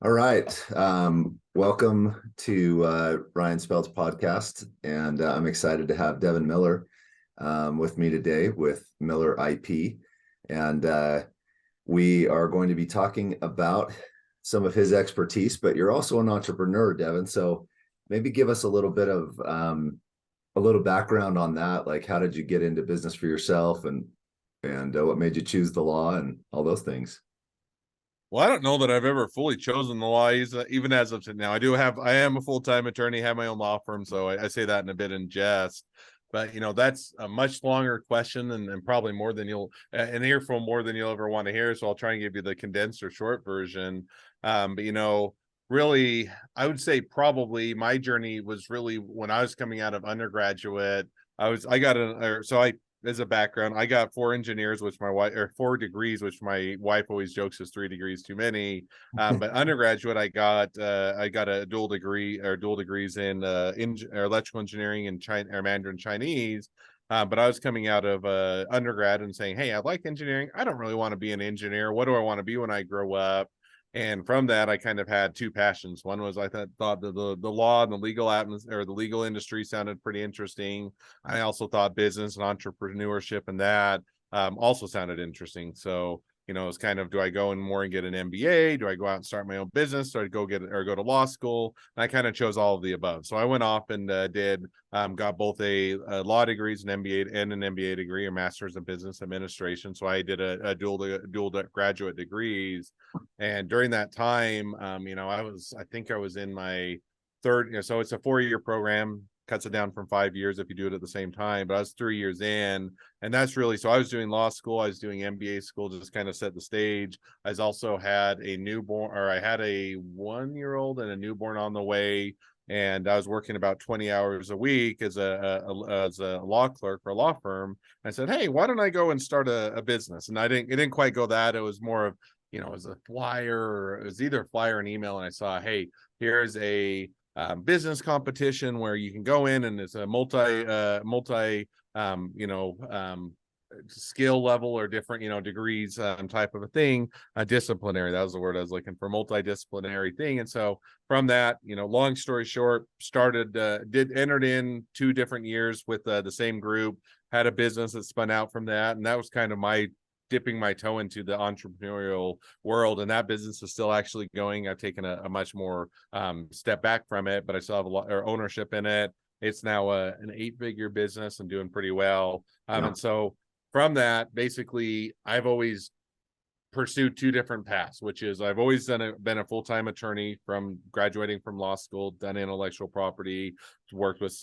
All right. Welcome to Ryan Spelts podcast. And I'm excited to have Devin Miller with me today with Miller IP. And we are going to be talking about some of his expertise, but you're also an entrepreneur, Devin. So maybe give us a little bit of a little background on that. Like, how did you get into business for yourself and what made you choose the law and all those things? Well, I don't know that I've ever fully chosen the law, even as of now. I am a full-time attorney, have my own law firm, so I say that in a bit in jest. But that's a much longer question and probably more than you'll an earful more than you'll ever want to hear. So I'll try and give you the condensed or short version. But really, I would say probably my journey was really when I was coming out of undergraduate. I got an or so I as a background, I got four degrees, which my wife always jokes is 3 degrees too many. But undergraduate, I got a dual degrees in electrical engineering and China or Mandarin Chinese. But I was coming out of undergrad and saying, "Hey, I like engineering. I don't really want to be an engineer. What do I want to be when I grow up?" And from that, I kind of had two passions. One was I thought the law and the legal atmosphere or the legal industry sounded pretty interesting. I also thought business and entrepreneurship and that also sounded interesting. So, it's kind of, do I go in more and get an MBA? Do I go out and start my own business? Or go to law school? And I kind of chose all of the above. So I went off and got both a law degrees, an MBA and an MBA degree, or master's in business administration. So I did a dual graduate degrees. And during that time, I think I was in my third, so it's a 4-year program, cuts it down from 5 years if you do it at the same time. But I was 3 years in, and that's really, so I was doing law school, I was doing MBA school, just kind of set the stage. I also had a newborn, or I had a 1-year-old and a newborn on the way. And I was working about 20 hours a week as a law clerk for a law firm. I said, "Hey, why don't I go and start a business?" And it didn't quite go that. It was more of, it was a flyer, or it was either a flyer and email. And I saw, "Hey, here's a business competition where you can go in, and it's a multi skill level or different degrees type of a thing, disciplinary, that was the word I was looking for, multidisciplinary thing." And so from that, long story short, entered in 2 different years with the same group, had a business that spun out from that, and that was kind of my dipping my toe into the entrepreneurial world. And that business is still actually going. I've taken a much more step back from it, but I still have a lot or ownership in it. It's now an 8-figure business and doing pretty well. Yeah. And so from that, basically, I've always pursued 2 different paths, which is I've always been a full-time attorney from graduating from law school, done intellectual property, worked with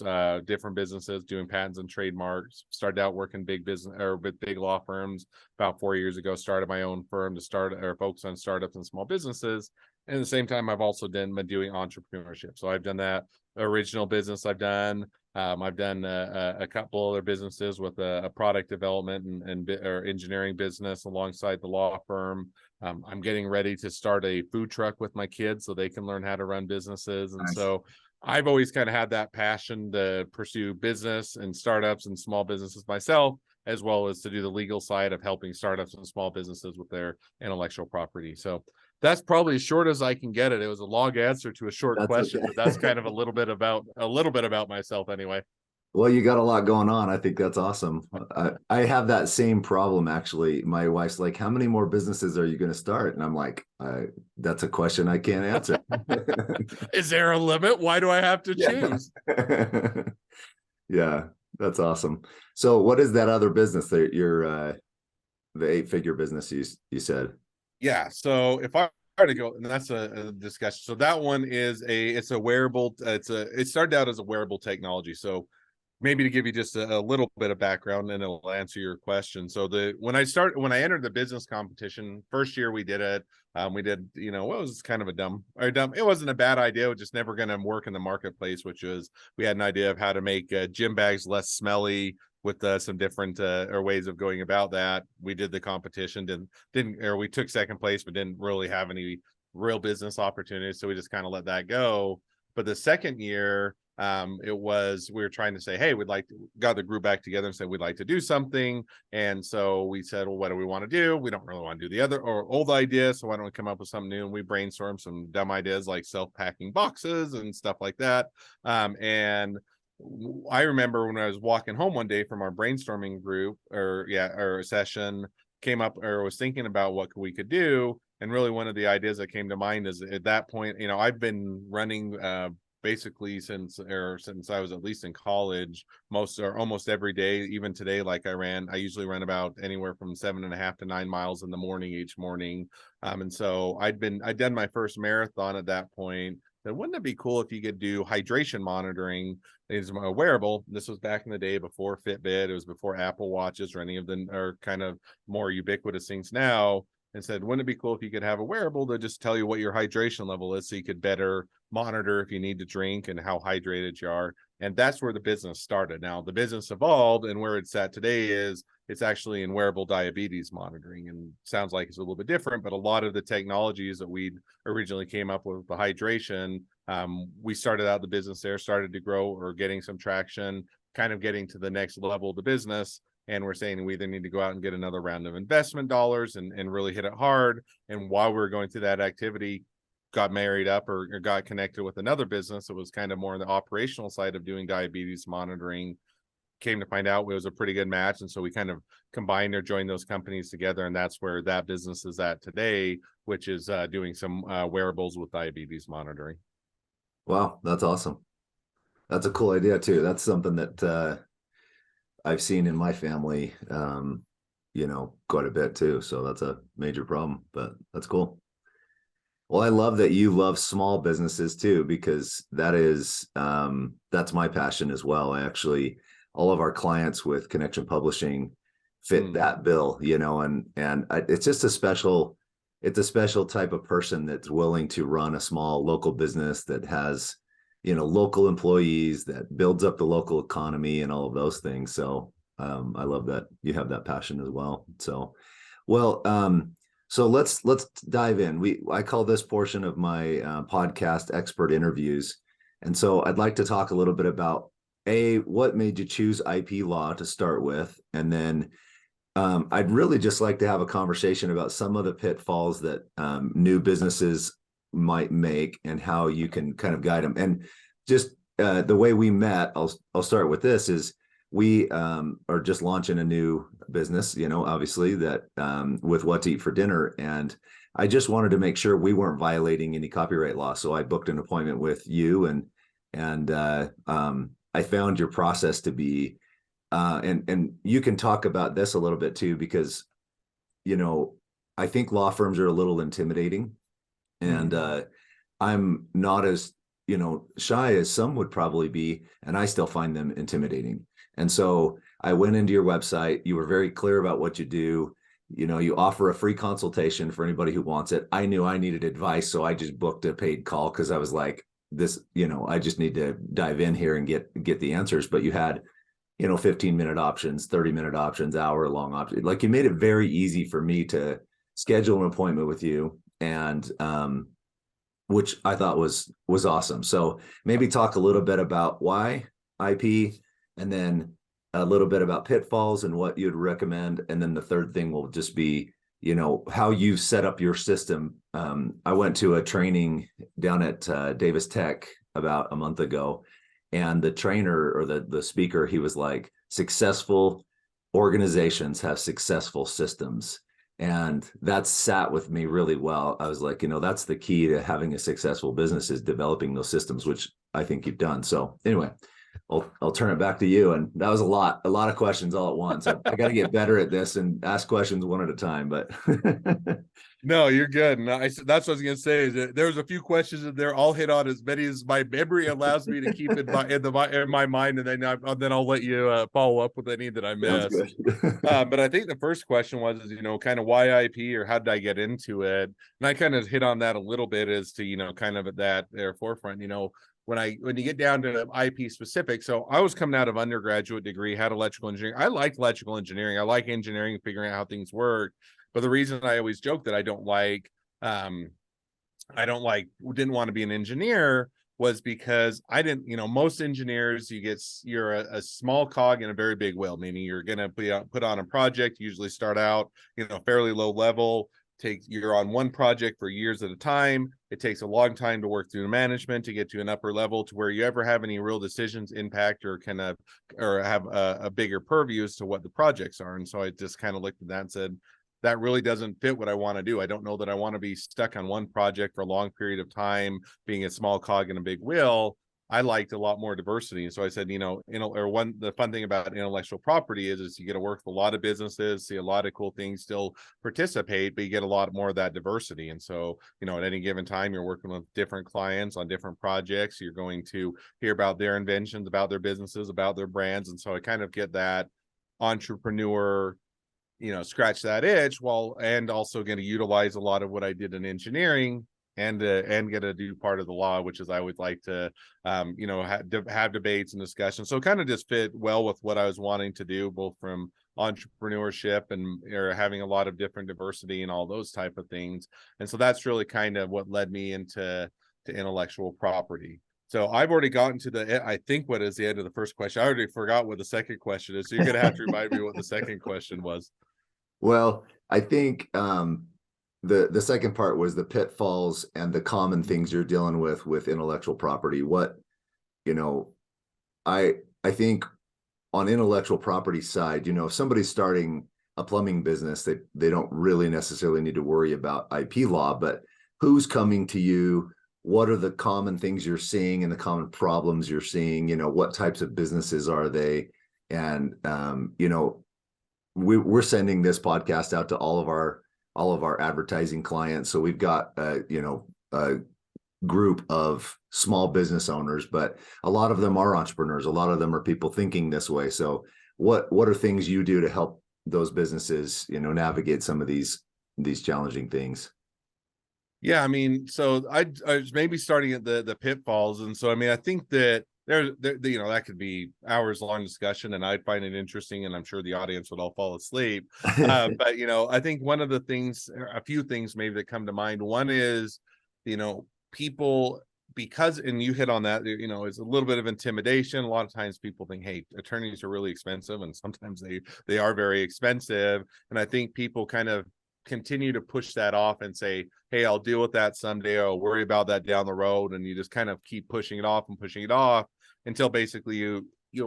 different businesses doing patents and trademarks, started out working big business or with big law firms. About 4 years ago, started my own firm to start or focus on startups and small businesses. And at the same time, I've also been doing entrepreneurship. So I've done that original business. I've done a couple other businesses with a product development or engineering business alongside the law firm. I'm getting ready to start a food truck with my kids so they can learn how to run businesses. And Nice. so I've always kind of had that passion to pursue business and startups and small businesses myself, as well as to do the legal side of helping startups and small businesses with their intellectual property. So that's probably as short as I can get it. It was a long answer to a short That's question, okay. but that's kind of a little bit about myself anyway. Well, you got a lot going on. I think that's awesome. I have that same problem actually. My wife's like, "How many more businesses are you going to start?" And I'm like, "That's a question I can't answer." Is there a limit? Why do I have to Yeah. choose? Yeah, that's awesome. So, what is that other business that you're the 8-figure business you said? Yeah. So if I were to go, and that's a discussion. So that one it's a wearable. It started out as a wearable technology. So maybe to give you just a little bit of background, and it'll answer your question. So when I entered the business competition, first year we did it. We did, what was kind of it wasn't a bad idea. It was just never going to work in the marketplace, which was, we had an idea of how to make gym bags less smelly with some different or ways of going about that. We did the competition, or we took second place, but didn't really have any real business opportunities. So we just kind of let that go. But the second year, It was, we were trying to say, hey, got the group back together and said, we'd like to do something. And so we said, well, what do we want to do? We don't really want to do the other or old idea. So why don't we come up with something new? And we brainstormed some dumb ideas like self-packing boxes and stuff like that. And I remember when I was walking home one day from our brainstorming group or session, came up or was thinking about what we could do. And really one of the ideas that came to mind is at that point, I've been running basically since I was at least in college, most or almost every day. Even today, like I usually run about anywhere from 7.5 to 9 miles in the morning each morning. And so I'd done my first marathon at that point. Then wouldn't it be cool if you could do hydration monitoring? Is a wearable. This was back in the day before Fitbit. It was before Apple Watches or any of the or kind of more ubiquitous things now. And said, wouldn't it be cool if you could have a wearable to just tell you what your hydration level is so you could better monitor if you need to drink and how hydrated you are. And that's where the business started. Now the business evolved, and where it's at today is it's actually in wearable diabetes monitoring, and sounds like it's a little bit different, but a lot of the technologies that we originally came up with, the hydration, we started out the business there, started to grow or getting some traction, kind of getting to the next level of the business. And we're saying we either need to go out and get another round of investment dollars and really hit it hard. And while we were going through that activity, got married up or got connected with another business that was kind of more on the operational side of doing diabetes monitoring. Came to find out it was a pretty good match. And so we kind of combined or joined those companies together. And that's where that business is at today, which is doing some wearables with diabetes monitoring. Wow, that's awesome. That's a cool idea too. That's something that I've seen in my family, quite a bit too. So that's a major problem, but that's cool. Well, I love that you love small businesses too, because that's my passion as well. Actually, all of our clients with Connection Publishing fit that bill, and it's just it's a special type of person that's willing to run a small local business that has local employees, that builds up the local economy and all of those things. So I love that you have that passion as well. So, well, so let's dive in. I call this portion of my podcast expert interviews. And so I'd like to talk a little bit about what made you choose IP law to start with? And then I'd really just like to have a conversation about some of the pitfalls that new businesses might make and how you can kind of guide them. And just the way we met, I'll start with this, is we are just launching a new business, obviously, that with What to Eat for Dinner. And I just wanted to make sure we weren't violating any copyright law. So I booked an appointment with you, and I found your process to be, and you can talk about this a little bit too, because, I think law firms are a little intimidating. And I'm not as, shy as some would probably be, and I still find them intimidating. And so I went into your website. You were very clear about what you do. You offer a free consultation for anybody who wants it. I knew I needed advice, so I just booked a paid call because I was like, this, I just need to dive in here and get the answers. But you had, 15-minute options, 30-minute options, hour-long options. Like, you made it very easy for me to schedule an appointment with you, and which I thought was awesome. So maybe talk a little bit about why IP, and then a little bit about pitfalls and what you'd recommend. And then the third thing will just be, how you set up your system. I went to a training down at Davis Tech about a month ago, and the trainer or the speaker, he was like, successful organizations have successful systems. And that sat with me really well. I was like, that's the key to having a successful business, is developing those systems, which I think you've done. So anyway, I'll turn it back to you. And that was a lot of questions all at once. I got to get better at this and ask questions one at a time, but No, you're good. And that's what I was going to say, is that there's a few questions in there. I'll hit on as many as my memory allows me to keep in my mind. And then I'll let you follow up with any that I missed. But I think the first question was, kind of why IP, or how did I get into it? And I kind of hit on that a little bit as to, kind of at that there forefront, when you get down to IP specific. So I was coming out of undergraduate degree, had electrical engineering. I liked electrical engineering. I like engineering, figuring out how things work. But the reason I always joke that I didn't want to be an engineer was because I didn't, most engineers, you're a small cog in a very big wheel, meaning you're going to put on a project, usually start out, fairly low level, you're on one project for years at a time. It takes a long time to work through the management to get to an upper level to where you ever have any real decisions impact or or have a bigger purview as to what the projects are. And so I just kind of looked at that and said, that really doesn't fit what I want to do. I don't know that I want to be stuck on one project for a long period of time, being a small cog in a big wheel. I liked a lot more diversity. And so I said, the fun thing about intellectual property is you get to work with a lot of businesses, see a lot of cool things, still participate, but you get a lot more of that diversity. And so, at any given time, you're working with different clients on different projects. You're going to hear about their inventions, about their businesses, about their brands. And so I kind of get that entrepreneur, scratch that itch and also going to utilize a lot of what I did in engineering and get to do part of the law, which is I would like to, have debates and discussions. So kind of just fit well with what I was wanting to do, both from entrepreneurship and having a lot of different diversity and all those type of things. And so that's really kind of what led me into intellectual property. So I've already gotten to I think what is the end of the first question. I already forgot what the second question is. So you're going to have to remind me what the second question was. Well, I think the second part was the pitfalls and the common things you're dealing with intellectual property. What, I think on intellectual property side, if somebody's starting a plumbing business, they don't really necessarily need to worry about IP law, but who's coming to you? What are the common things you're seeing and the common problems you're seeing? What types of businesses are they? And we're sending this podcast out to all of our advertising clients. So we've got a group of small business owners, but a lot of them are entrepreneurs. A lot of them are people thinking this way. So what are things you do to help those businesses, navigate some of these challenging things? Yeah, I mean, so I was maybe starting at the pitfalls, and so I mean, I think that there, that could be hours long discussion, and I'd find it interesting, and I'm sure the audience would all fall asleep. But I think one of the things, a few things maybe that come to mind. One is, people, because, and you hit on that, it's a little bit of intimidation. A lot of times people think, hey, attorneys are really expensive, and sometimes they are very expensive, and I think people kind of continue to push that off and say, hey, I'll deal with that someday, or I'll worry about that down the road. And you just kind of keep pushing it off and pushing it off until basically you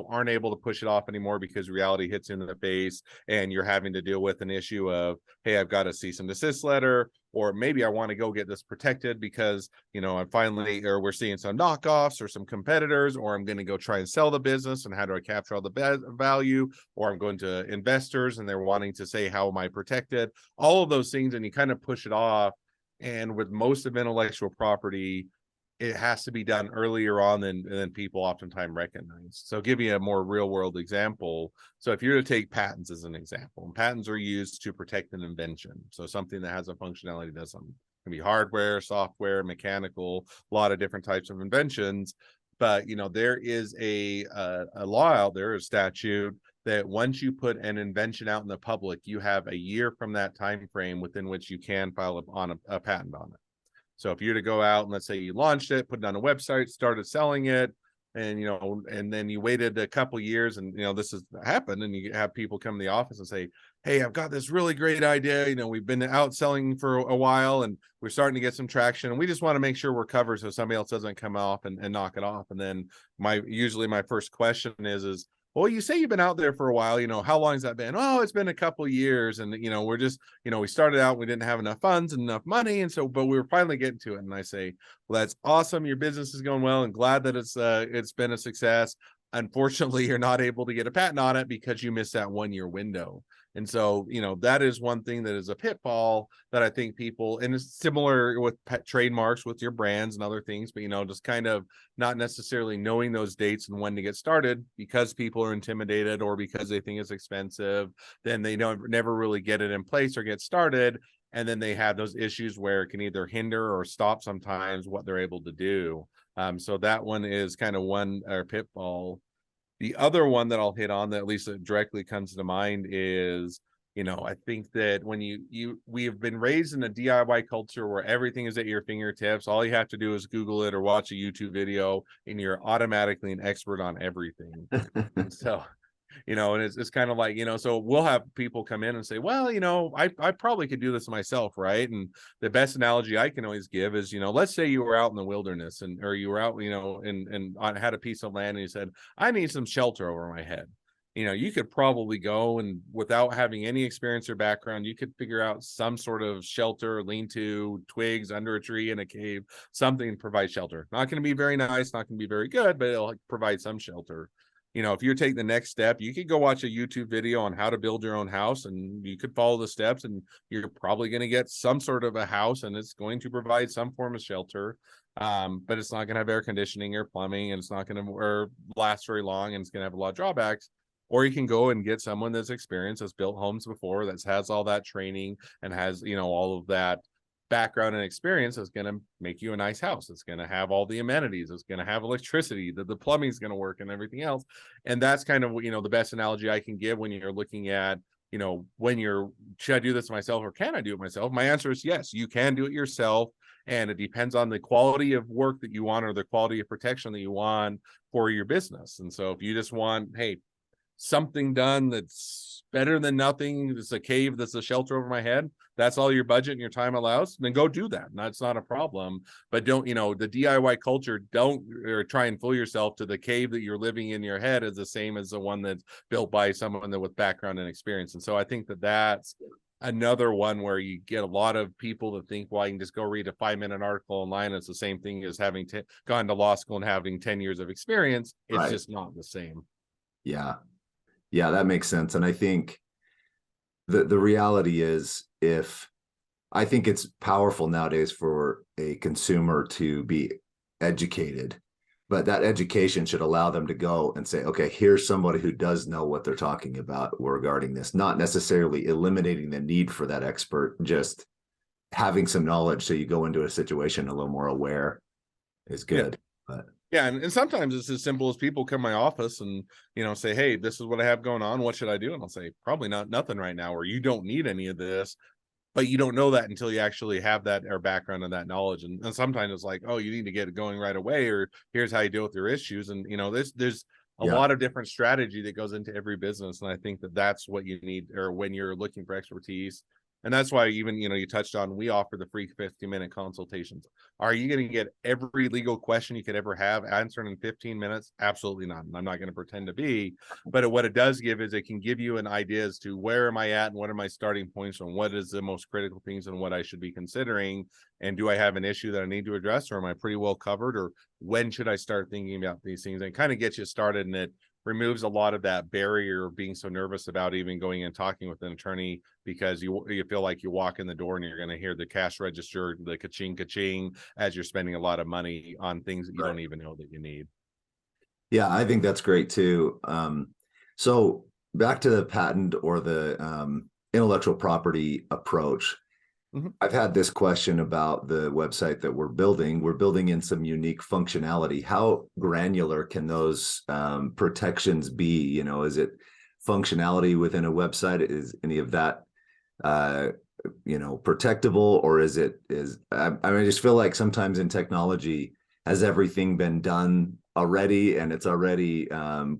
aren't able to push it off anymore because reality hits you in the face and you're having to deal with an issue of, hey, I've got a cease and desist letter, or maybe I want to go get this protected because, or we're seeing some knockoffs or some competitors, or I'm going to go try and sell the business, and how do I capture all the value, or I'm going to investors and they're wanting to say, how am I protected? All of those things, and you kind of push it off. And with most of intellectual property, it has to be done earlier on than people oftentimes recognize. So I'll give you a more real world example. So if you're to take patents as an example, and patents are used to protect an invention. So something that has a functionality that can be hardware, software, mechanical, a lot of different types of inventions. But there is a law out there, a statute, that once you put an invention out in the public, you have a year from that time frame within which you can file a patent on it. So if you're to go out and let's say you launched it, put it on a website, started selling it, and and then you waited a couple years, and this has happened, and you have people come to the office and say, hey, I've got this really great idea. We've been out selling for a while and we're starting to get some traction, and we just want to make sure we're covered so somebody else doesn't come off and knock it off. And then usually my first question is, well, you say you've been out there for a while, how long has that been? Oh, it's been a couple of years. And, we're just, we started out, we didn't have enough funds and enough money. And so, but we were finally getting to it. And I say, well, that's awesome. Your business is going well and glad that it's been a success. Unfortunately, you're not able to get a patent on it because you missed that 1 year window. And so, that is one thing that is a pitfall that I think people, and it's similar with trademarks with your brands and other things, but, just kind of not necessarily knowing those dates and when to get started because people are intimidated or because they think it's expensive, then they never really get it in place or get started. And then they have those issues where it can either hinder or stop sometimes what they're able to do. So that one is kind of one pitfall. The other one that I'll hit on that at least directly comes to mind is, I think that when we have been raised in a DIY culture where everything is at your fingertips. All you have to do is Google it or watch a YouTube video, and you're automatically an expert on everything. And so, and it's kind of like, so we'll have people come in and say, well, I probably could do this myself, right? And the best analogy I can always give is, let's say you were out in the wilderness or you were out, and had a piece of land and you said, I need some shelter over my head. You could probably go and without having any experience or background, you could figure out some sort of shelter, lean-to, twigs under a tree in a cave, something to provide shelter. Not going to be very nice, not going to be very good, but it'll provide some shelter. If you take the next step, you could go watch a YouTube video on how to build your own house, and you could follow the steps, and you're probably going to get some sort of a house, and it's going to provide some form of shelter. But it's not going to have air conditioning or plumbing, and it's not going to last very long, and it's going to have a lot of drawbacks. Or you can go and get someone that's experienced, that's built homes before, that has all that training and has, all of that background and experience is going to make you a nice house. It's going to have all the amenities. It's going to have electricity, the plumbing is going to work and everything else. And that's kind of, the best analogy I can give when you're looking at, should I do this myself or can I do it myself? My answer is yes, you can do it yourself. And it depends on the quality of work that you want or the quality of protection that you want for your business. And so if you just want, hey, something done that's better than nothing, it's a cave that's a shelter over my head, that's all your budget and your time allows, then go do that. That's not a problem. But don't, the DIY culture, don't or try and fool yourself to the cave that you're living in your head is the same as the one that's built by someone that with background and experience. And so I think that that's another one where you get a lot of people that think, well, I can just go read a 5-minute article online. It's the same thing as having gone to law school and having 10 years of experience. It's right. Just not the same. Yeah, that makes sense. And I think the reality is, I think it's powerful nowadays for a consumer to be educated, but that education should allow them to go and say, okay, here's somebody who does know what they're talking about regarding this, not necessarily eliminating the need for that expert, just having some knowledge so you go into a situation a little more aware is good. Yeah, and sometimes it's as simple as people come to my office and, say, hey, this is what I have going on. What should I do? And I'll say, probably nothing right now, or you don't need any of this. But you don't know that until you actually have that or background and that knowledge. And sometimes it's like, oh, you need to get it going right away, or here's how you deal with your issues. And, there's a lot of different strategy that goes into every business. And I think that that's what you need, or when you're looking for expertise. And that's why even, you touched on, we offer the free 50-minute consultations. Are you going to get every legal question you could ever have answered in 15 minutes? Absolutely not. I'm not going to pretend to be, but what it does give is it can give you an idea as to where am I at and what are my starting points and what is the most critical things and what I should be considering. And do I have an issue that I need to address, or am I pretty well covered, or when should I start thinking about these things? And kind of get you started, and it removes a lot of that barrier of being so nervous about even going and talking with an attorney, because you feel like you walk in the door and you're going to hear the cash register, the ka-ching as you're spending a lot of money on things that you don't even know that you need. Yeah, I think that's great too. So back to the patent or the intellectual property approach. Mm-hmm. I've had this question about the website that we're building. We're building in some unique functionality. How granular can those protections be? Is it functionality within a website? Is any of that, protectable, or I just feel like sometimes in technology, has everything been done already and it's already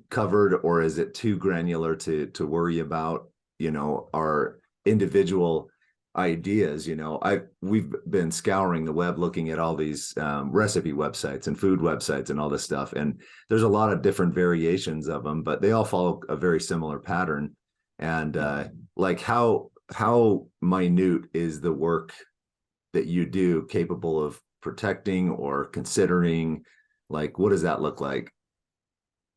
covered, or is it too granular to worry about, our individual ideas? We've been scouring the web looking at all these recipe websites and food websites and all this stuff, and there's a lot of different variations of them, but they all follow a very similar pattern. And like how minute is the work that you do capable of protecting or considering? Like, what does that look like?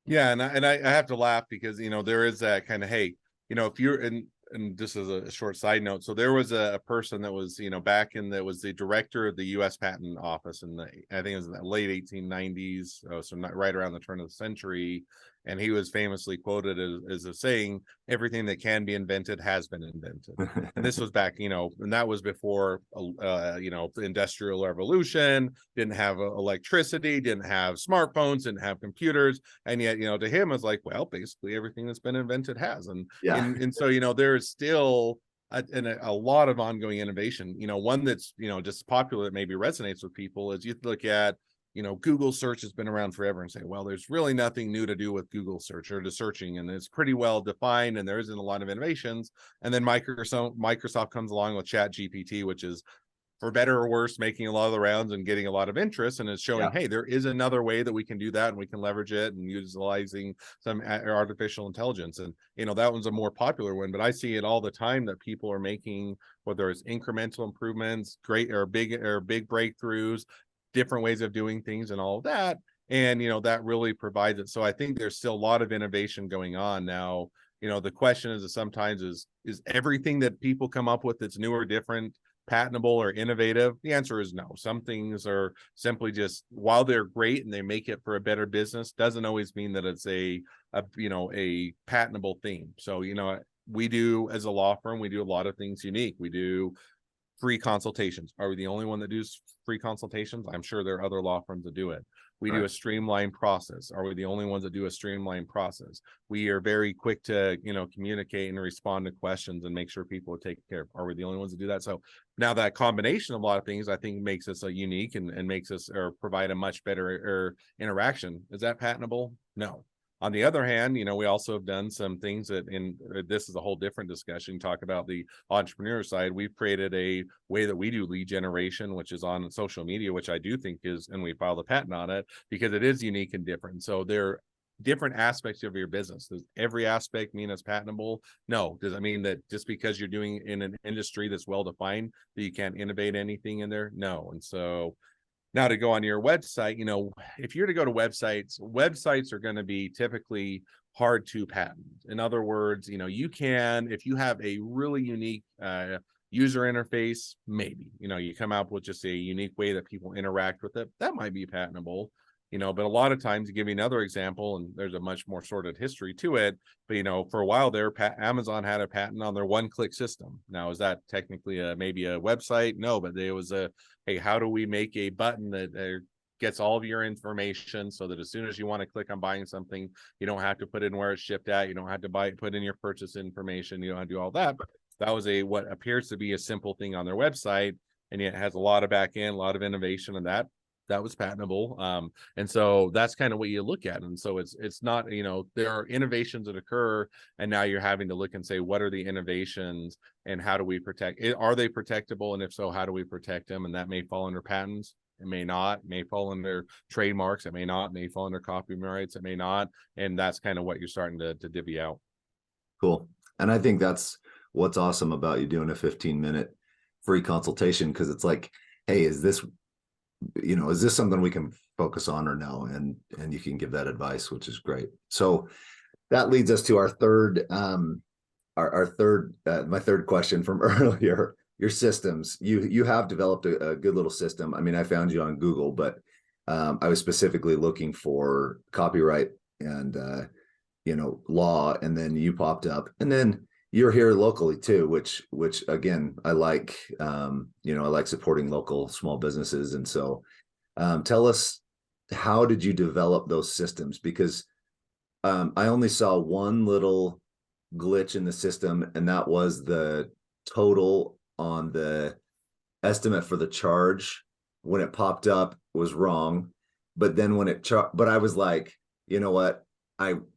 Yeah, and I have to laugh because there is that kind of, hey, if you're in, and this is a short side note. So there was a person that was, back in, that was the director of the U.S. Patent Office in I think it was in the late 1890s, so not right around the turn of the century. And he was famously quoted as a saying, everything that can be invented has been invented. And this was back, and that was before, the Industrial Revolution, didn't have electricity, didn't have smartphones, didn't have computers. And yet, to him, it's like, well, basically everything that's been invented has. And so, is still a lot of ongoing innovation. One that's, just popular that maybe resonates with people is you look at, Google search has been around forever and say, well, there's really nothing new to do with Google search or to searching, and it's pretty well defined and there isn't a lot of innovations. And then Microsoft comes along with Chat GPT, which is, for better or worse, making a lot of the rounds and getting a lot of interest, and it's showing, hey, there is another way that we can do that, and we can leverage it and utilizing some artificial intelligence. And that one's a more popular one, but I see it all the time that people are making, whether it's incremental improvements, great or big breakthroughs, different ways of doing things, and all of that. And that really provides it. So I think there's still a lot of innovation going on now. The question is sometimes is everything that people come up with that's new or different patentable or innovative? The answer is no. Some things are simply just, while they're great and they make it for a better business, doesn't always mean that it's a patentable thing. So we do, as a law firm, we do a lot of things unique. We do free consultations. Are we the only one that does free consultations? I'm sure there are other law firms that do it. We do a streamlined process. Are we the only ones that do a streamlined process? We are very quick to, communicate and respond to questions and make sure people are taken care of. Are we the only ones that do that? So now that combination of a lot of things, I think, makes us a unique and makes us, or provide a much better interaction. Is that patentable? No. On the other hand, we also have done some things that, this is a whole different discussion, talk about the entrepreneur side. We've created a way that we do lead generation, which is on social media, which I do think is, and we filed a patent on it because it is unique and different. So there are different aspects of your business. Does every aspect mean it's patentable? No. Does it mean that just because you're doing in an industry that's well-defined that you can't innovate anything in there? No. And so now to go on your website, if you're to go to websites are going to be typically hard to patent. In other words, you can, if you have a really unique user interface, maybe, you come up with just a unique way that people interact with it, that might be patentable. But a lot of times, to give you another example, and there's a much more sordid history to it, but for a while there, Amazon had a patent on their one-click system. Now, is that technically maybe a website? No, but there was hey, how do we make a button that gets all of your information so that as soon as you want to click on buying something, you don't have to put in where it's shipped at, you don't have to put in your purchase information, you don't have to do all that. But that was what appears to be a simple thing on their website, and yet it has a lot of back end, a lot of innovation, and that was patentable. And so that's kind of what you look at. And so it's not, there are innovations that occur, and now you're having to look and say, what are the innovations and how do we protect it? Are they protectable? And if so, how do we protect them? And that may fall under patents. It may not, it may fall under trademarks. It may not, it may fall under copyrights. It may not. And that's kind of what you're starting to divvy out. Cool. And I think that's what's awesome about you doing a 15-minute free consultation, because it's like, hey, is this something we can focus on or no? And you can give that advice, which is great. So that leads us to our third, my third question from earlier, your systems. You have developed a good little system. I mean, I found you on Google, but I was specifically looking for copyright and, law, and then you popped up, and then you're here locally too, which again, I like, I like supporting local small businesses. And so tell us, how did you develop those systems? Because I only saw one little glitch in the system, and that was the total on the estimate for the charge when it popped up was wrong. But then when but I was like, you know what?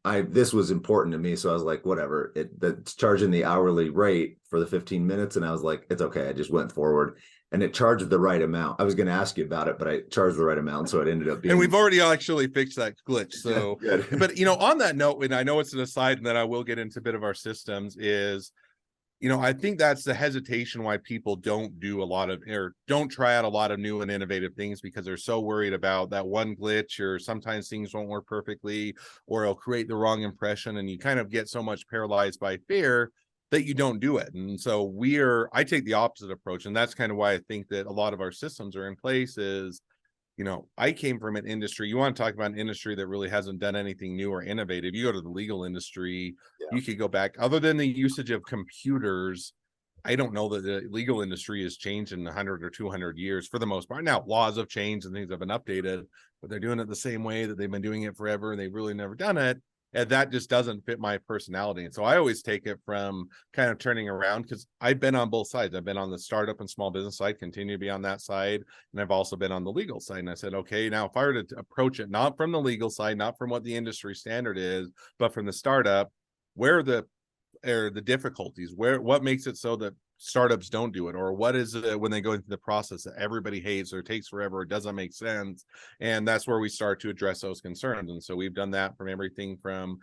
This was important to me, so I was like, whatever. That's charging the hourly rate for the 15 minutes, and I was like, it's okay. I just went forward, and it charged the right amount. I was going to ask you about it, but I charged the right amount, so it ended up being. And we've already actually fixed that glitch. So, but on that note, and I know it's an aside, and then I will get into a bit of our systems. Is I think that's the hesitation why people don't do a lot of, or don't try out a lot of new and innovative things, because they're so worried about that one glitch, or sometimes things won't work perfectly, or it'll create the wrong impression. And you kind of get so much paralyzed by fear that you don't do it. And so I take the opposite approach. And that's kind of why I think that a lot of our systems are in place is, I came from an industry. You want to talk about an industry that really hasn't done anything new or innovative. You go to the legal industry, you could go back, other than the usage of computers. I don't know that the legal industry has changed in 100 or 200 years for the most part. Now, laws have changed and things have been updated, but they're doing it the same way that they've been doing it forever, and they've really never done it. And that just doesn't fit my personality. And so I always take it from kind of turning around, because I've been on both sides. I've been on the startup and small business side, continue to be on that side. And I've also been on the legal side. And I said, okay, now if I were to approach it, not from the legal side, not from what the industry standard is, but from the startup, where are the difficulties? What makes it so that startups don't do it? Or what is it when they go into the process that everybody hates or takes forever, it doesn't make sense? And that's where we start to address those concerns. And so we've done that from everything from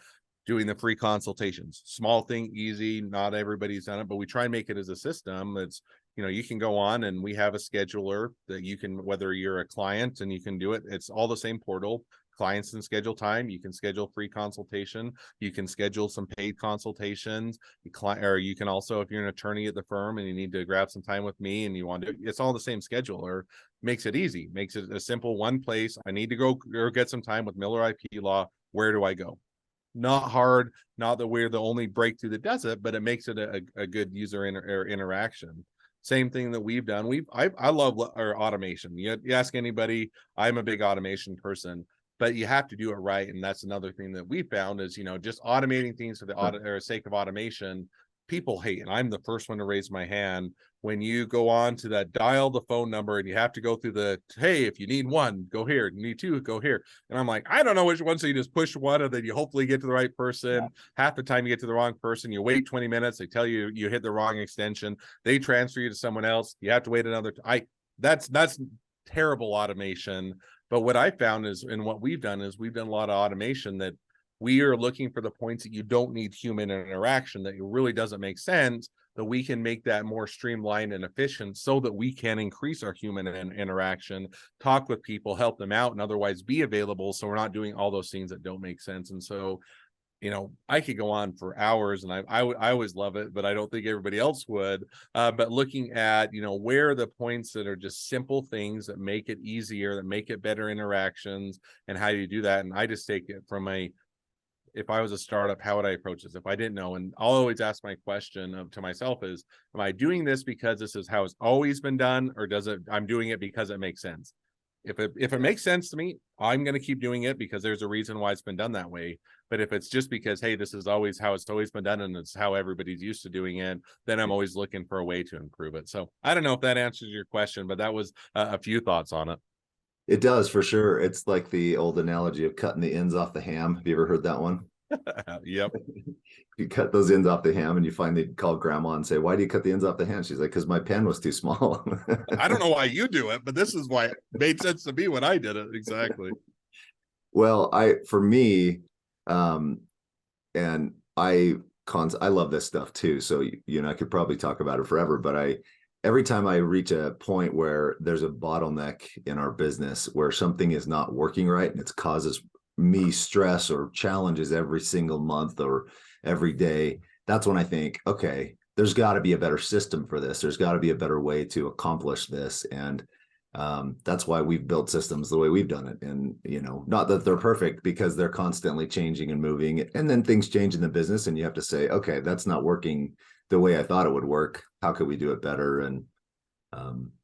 doing the free consultations, small thing, easy, not everybody's done it, but we try and make it as a system that's, you can go on, and we have a scheduler that you can, whether you're a client and you can do it, it's all the same portal. Clients can schedule time. You can schedule free consultation. You can schedule some paid consultations. Or you can also, if you're an attorney at the firm and you need to grab some time with me and you want to, it's all the same schedule. Or makes it easy, makes it a simple one place. I need to go or get some time with Miller IP Law. Where do I go? Not hard. Not that we're the only breakthrough that does it, but it makes it a good user interaction. Same thing that we've done. I love our automation. You ask anybody, I'm a big automation person, but you have to do it right. And that's another thing that we found is, just automating things for the sake of automation, people hate. And I'm the first one to raise my hand when you go on to that, dial the phone number, and you have to go through hey, if you need one, go here. You need two, go here. And I'm like, I don't know which one. So you just push one, and then you hopefully get to the right person. Yeah. Half the time you get to the wrong person, you wait 20 minutes. They tell you you hit the wrong extension. They transfer you to someone else. You have to wait another. That's terrible automation. But what I found is, and what we've done is, we've done a lot of automation that we are looking for the points that you don't need human interaction, that it really doesn't make sense, that we can make that more streamlined and efficient so that we can increase our human interaction, talk with people, help them out, and otherwise be available. So we're not doing all those things that don't make sense. And so, I could go on for hours, and I always love it, but I don't think everybody else would. But looking at, where are the points that are just simple things that make it easier, that make it better interactions, and how do you do that? And I just take it from if I was a startup, how would I approach this if I didn't know? And I'll always ask my question to myself is, am I doing this because this is how it's always been done, or I'm doing it because it makes sense? If it makes sense to me, I'm going to keep doing it because there's a reason why it's been done that way. But if it's just because, hey, this is always how it's always been done and it's how everybody's used to doing it, then I'm always looking for a way to improve it. So I don't know if that answers your question, but that was a few thoughts on it. It does, for sure. It's like the old analogy of cutting the ends off the ham. Have you ever heard that one? Yep. You cut those ends off the ham, and you finally call grandma and say, why do you cut the ends off the ham? She's like, because my pen was too small. I don't know why you do it, but this is why it made sense to me when I did it. Exactly. Well, for me, and I love this stuff too. So, I could probably talk about it forever, but every time I reach a point where there's a bottleneck in our business, where something is not working right, and it causes me stress or challenges every single month or every day, that's when I think, okay, there's got to be a better system for this. There's got to be a better way to accomplish this. And that's why we've built systems the way we've done it. And, not that they're perfect, because they're constantly changing and moving, and then things change in the business, and you have to say, okay, that's not working the way I thought it would work. How could we do it better? And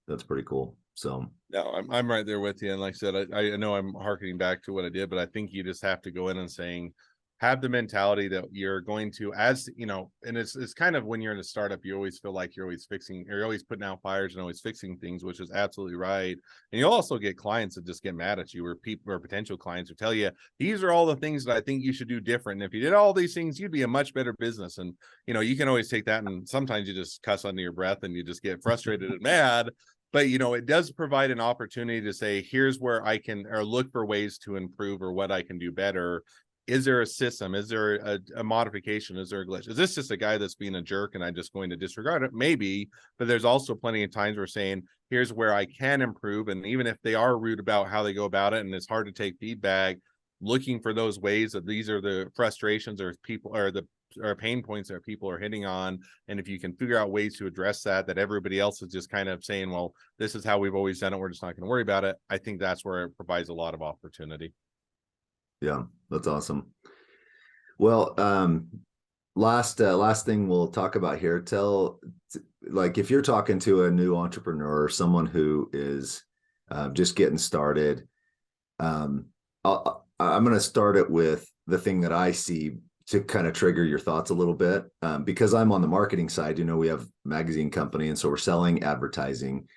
that's pretty cool. So no, I'm right there with you. And like I said, I know I'm harkening back to what I did, but I think you just have to go in and have the mentality that you're going to, and it's kind of, when you're in a startup, you always feel like you're always putting out fires and always fixing things, which is absolutely right. And you'll also get clients that just get mad at you, or people or potential clients who tell you, these are all the things that I think you should do different. And if you did all these things, you'd be a much better business. And, you can always take that, and sometimes you just cuss under your breath and you just get frustrated and mad. But, it does provide an opportunity to say, here's where I can, or look for ways to improve, or what I can do better. Is there a system? Is there a modification? Is there a glitch? Is this just a guy that's being a jerk and I'm just going to disregard it? Maybe, but there's also plenty of times we're saying, here's where I can improve. And even if they are rude about how they go about it, and it's hard to take feedback, looking for those ways that these are the frustrations or pain points that people are hitting on. And if you can figure out ways to address that everybody else is just kind of saying, well, this is how we've always done it, we're just not going to worry about it. I think that's where it provides a lot of opportunity. Yeah, that's awesome. Well, last thing we'll talk about here. If you're talking to a new entrepreneur or someone who is just getting started, I'm going to start it with the thing that I see to kind of trigger your thoughts a little bit, because I'm on the marketing side. We have a magazine company, and so we're selling advertising.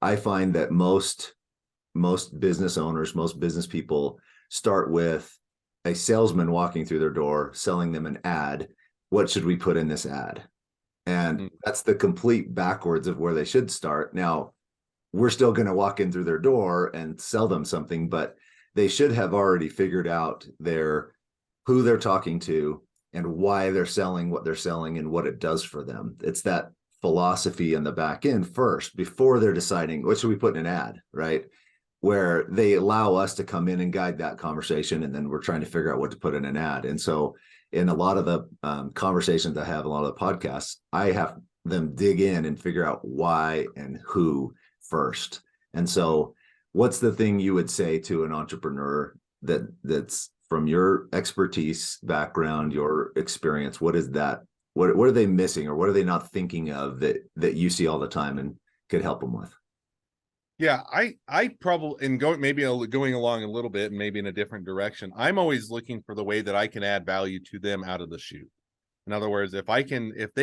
I find that most business owners, most business people start with a salesman walking through their door, selling them an ad. What should we put in this ad? And that's the complete backwards of where they should start. Now, we're still going to walk in through their door and sell them something, but they should have already figured out who they're talking to and why they're selling what they're selling and what it does for them. It's that philosophy in the back end first before they're deciding what should we put in an ad, right? Where they allow us to come in and guide that conversation, and then we're trying to figure out what to put in an ad. And so in a lot of the conversations I have, a lot of the podcasts, I have them dig in and figure out why and who first. And so what's the thing you would say to an entrepreneur that's from your expertise, background, your experience? What is that? What are they missing, or what are they not thinking of that you see all the time and could help them with? Yeah, I probably, and going along a little bit and maybe in a different direction, I'm always looking for the way that I can add value to them out of the chute. In other words, if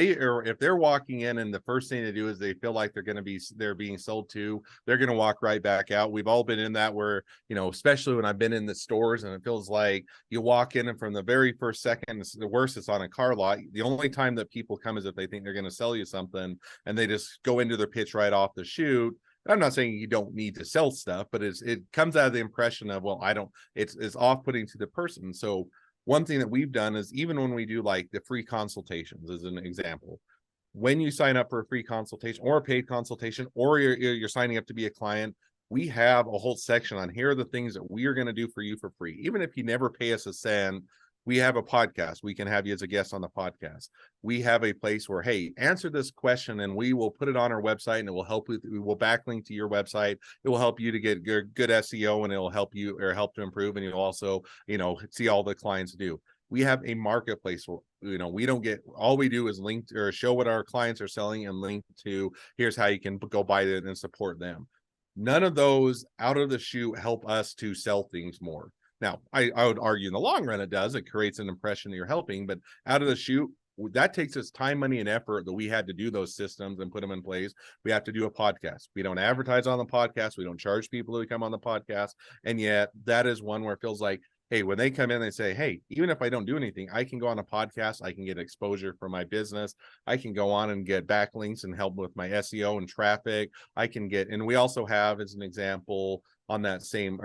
they're walking in and the first thing they do is they feel like they're being sold to, they're going to walk right back out. We've all been in that where, especially when I've been in the stores, and it feels like you walk in and from the very first second, the worst it's on a car lot. The only time that people come is if they think they're going to sell you something, and they just go into their pitch right off the chute. I'm not saying you don't need to sell stuff, but it comes out of the impression of, well, it's off-putting to the person. So one thing that we've done is, even when we do like the free consultations as an example, when you sign up for a free consultation or a paid consultation, or you're signing up to be a client, we have a whole section on here are the things that we are going to do for you for free. Even if you never pay us a cent, we have a podcast. We can have you as a guest on the podcast. We have a place where, hey, answer this question, and we will put it on our website, and it will help we will backlink to your website. It will help you to get good SEO, and it will help you, or help to improve. And you'll also, see all the clients do. We have a marketplace where, we don't get, all we do is link or show what our clients are selling and link to, here's how you can go buy it and support them. None of those out of the chute help us to sell things more. Now, I would argue in the long run it does. It creates an impression that you're helping, but out of the chute, that takes us time, money, and effort that we had to do those systems and put them in place. We have to do a podcast. We don't advertise on the podcast. We don't charge people to come on the podcast. And yet that is one where it feels like, hey, when they come in, they say, hey, even if I don't do anything, I can go on a podcast. I can get exposure for my business. I can go on and get backlinks and help with my SEO and traffic. I can get, and we also have, as an example, on that same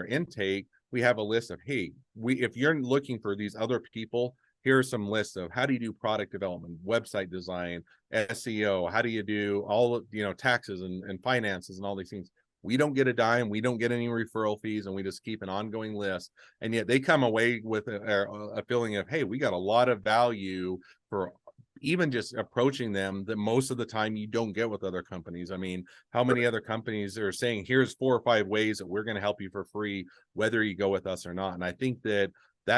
intake, we have a list of, hey, if you're looking for these other people, here's some lists of how do you do product development, website design, SEO, how do you do all of, taxes and finances and all these things. We don't get a dime, we don't get any referral fees, and we just keep an ongoing list. And yet they come away with a feeling of, hey, we got a lot of value for even just approaching them that most of the time you don't get with other companies. I mean, how many other companies are saying, here's 4 or 5 ways that we're going to help you for free, whether you go with us or not? And I think that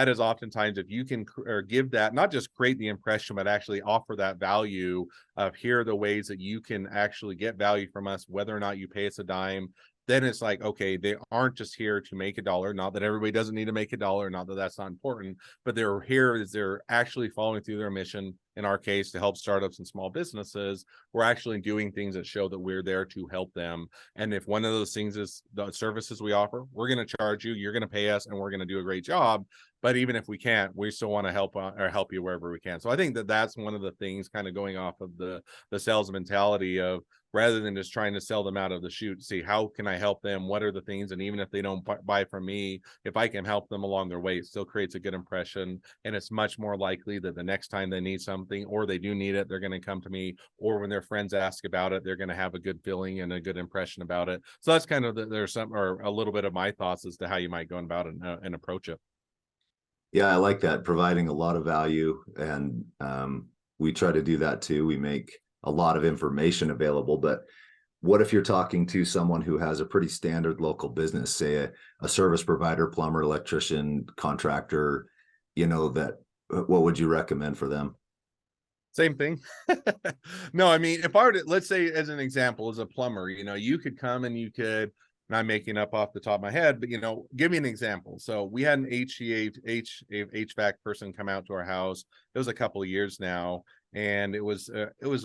is oftentimes, if you can give that, not just create the impression, but actually offer that value of, here are the ways that you can actually get value from us, whether or not you pay us a dime. Then it's like, okay, they aren't just here to make a dollar. Not that everybody doesn't need to make a dollar, not that that's not important, but they're here as they're actually following through their mission. In our case, to help startups and small businesses, we're actually doing things that show that we're there to help them. And if one of those things is the services we offer, we're going to charge you, you're going to pay us, and we're going to do a great job. But even if we can't, we still want to help you wherever we can. So I think that's one of the things, kind of going off of the sales mentality of, rather than just trying to sell them out of the chute, see how can I help them? What are the things? And even if they don't buy from me, if I can help them along their way, it still creates a good impression. And it's much more likely that the next time they need something, or they do need it, they're going to come to me, or when their friends ask about it, they're going to have a good feeling and a good impression about it. So that's kind of there's some, or a little bit of my thoughts as to how you might go about it and approach it. Yeah, I like that, providing a lot of value. And we try to do that too. We make a lot of information available, but what if you're talking to someone who has a pretty standard local business, say a service provider, plumber, electrician, contractor, what would you recommend for them? Same thing. No, I mean, if I were to, let's say as an example, as a plumber, you could come and you could and I'm making up off the top of my head, but give me an example. So we had an HVAC person come out to our house. It was a couple of years now, and it was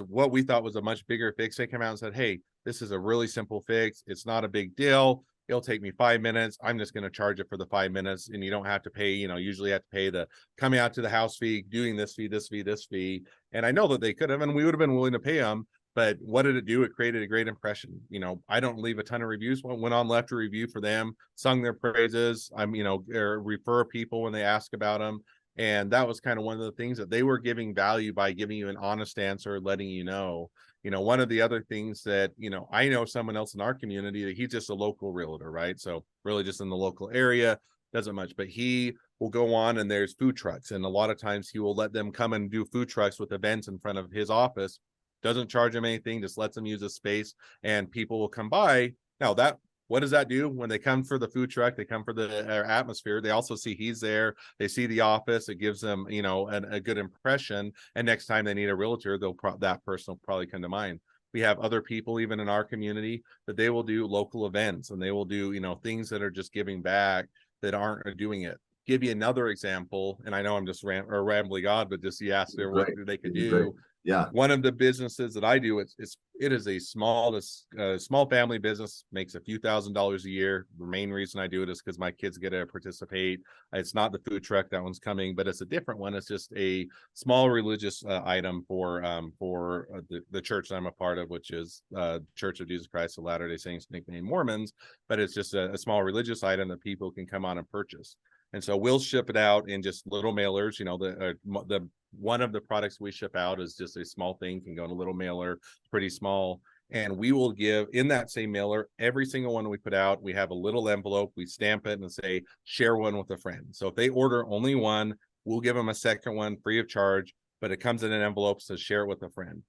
what we thought was a much bigger fix. They came out and said, "Hey, this is a really simple fix. It's not a big deal. It'll take me 5 minutes. I'm just going to charge it for the 5 minutes, and you don't have to pay. Usually you have to pay the coming out to the house fee, doing this fee, this fee, this fee." And I know that they could have, and we would have been willing to pay them. But what did it do? It created a great impression. I don't leave a ton of reviews. Went on, left a review for them, sung their praises. Or refer people when they ask about them. And that was kind of one of the things that they were giving value by giving you an honest answer, letting you know. One of the other things that, I know someone else in our community that he's just a local realtor, right? So really just in the local area, doesn't much, but he will go on and there's food trucks. And a lot of times he will let them come and do food trucks with events in front of his office. Doesn't charge them anything, just lets them use the space, and people will come by. Now what does that do? When they come for the food truck, they come for the atmosphere. They also see he's there. They see the office. It gives them, a good impression. And next time they need a realtor, that person will probably come to mind. We have other people, even in our community, that they will do local events, and they will do, things that are just giving back that aren't doing it. Give you another example, and I know I'm just rambling on, but just you asked there what they could do. Yeah. One of the businesses that I do, it is a small family business, makes a few $1,000s a year. The main reason I do it is because my kids get to participate. It's not the food truck, that one's coming, but it's a different one. It's just a small religious item for the church that I'm a part of, which is Church of Jesus Christ of Latter-day Saints, nicknamed Mormons. But it's just a small religious item that people can come on and purchase. And so we'll ship it out in just little mailers. The one of the products we ship out is just a small thing, can go in a little mailer, pretty small. And we will give in that same mailer, every single one we put out, we have a little envelope, we stamp it and say, share one with a friend. So if they order only one, we'll give them a second one free of charge, but it comes in an envelope, so share it with a friend.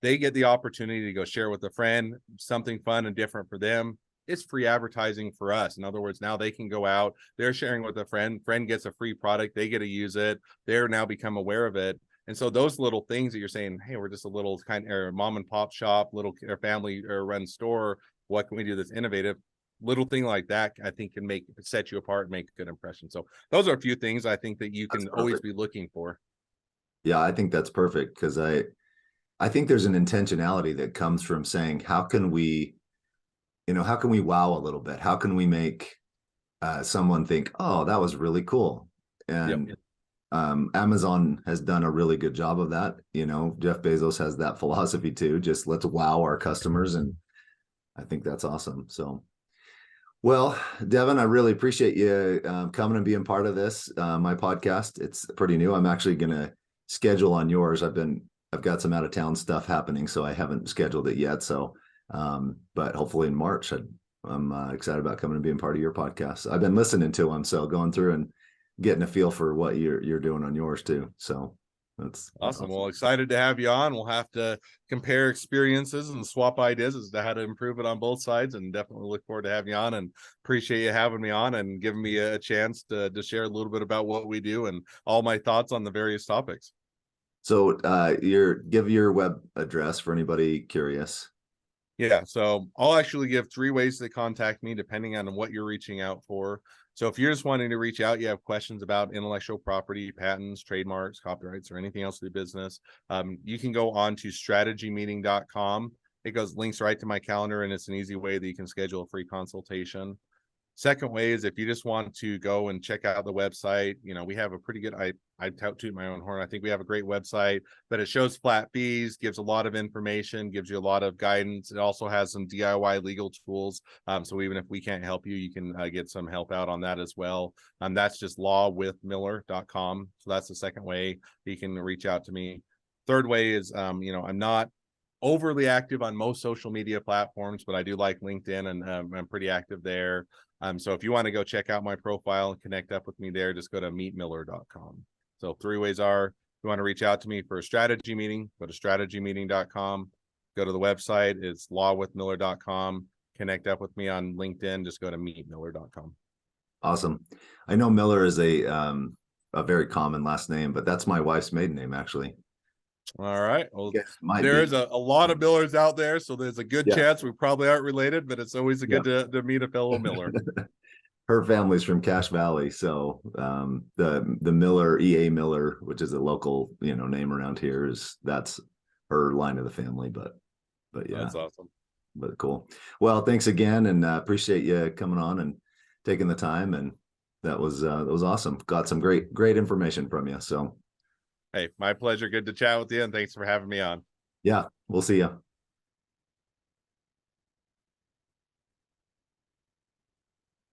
They get the opportunity to go share with a friend, something fun and different for them. It's free advertising for us. In other words, now they can go out, they're sharing with a friend gets a free product, they get to use it, they're now become aware of it. And so those little things that you're saying, hey, we're just a little or mom and pop shop, little or family or run store, what can we do that's innovative? Little thing like that, I think, can set you apart and make a good impression. So those are a few things I think that you can always be looking for. Yeah, I think that's perfect, because I think there's an intentionality that comes from saying, how can we wow a little bit? How can we make someone think, oh, that was really cool? And Yep. Amazon has done a really good job of that. Jeff Bezos has that philosophy too. Just let's wow our customers. And I think that's awesome. So, well, Devin, I really appreciate you coming and being part of this, my podcast. It's pretty new. I'm actually going to schedule on yours. I've got some out of town stuff happening, so I haven't scheduled it yet. So, but hopefully in March, I'm excited about coming and being part of your podcast. I've been listening to them, so going through and getting a feel for what you're doing on yours too. So that's awesome. Well, excited to have you on. We'll have to compare experiences and swap ideas as to how to improve it on both sides, and definitely look forward to having you on, and appreciate you having me on and giving me a chance to share a little bit about what we do and all my thoughts on the various topics. So give your web address for anybody curious. Yeah, so I'll actually give 3 ways to contact me depending on what you're reaching out for. So if you're just wanting to reach out, you have questions about intellectual property, patents, trademarks, copyrights, or anything else to the business, you can go on to strategymeeting.com. It links right to my calendar, and it's an easy way that you can schedule a free consultation. Second way is if you just want to go and check out the website, we have a pretty good, I toot my own horn, I think we have a great website, but it shows flat fees, gives a lot of information, gives you a lot of guidance. It also has some DIY legal tools. So even if we can't help you, you can get some help out on that as well. That's just lawwithmiller.com. So that's the second way you can reach out to me. Third way is, I'm not overly active on most social media platforms, but I do like LinkedIn, and I'm pretty active there. So if you want to go check out my profile and connect up with me there, just go to meetmiller.com. So 3 ways are, if you want to reach out to me for a strategy meeting, go to strategymeeting.com. Go to the website, it's lawwithmiller.com. Connect up with me on LinkedIn, just go to meetmiller.com. Awesome. I know Miller is a very common last name, but that's my wife's maiden name, actually. All right. Well, Yes, might be. there's a lot of Millers out there, so there's a good Yeah. chance we probably aren't related, but it's always Yeah. good to meet a fellow Miller. Her family's from Cache Valley, so the Miller, EA Miller, which is a local name around here, that's her line of the family. But yeah, That's awesome. but cool. Well, thanks again, and appreciate you coming on and taking the time. And that was awesome. Got some great information from you. So Hey, my pleasure. Good to chat with you, and thanks for having me on. yeah, we'll see you.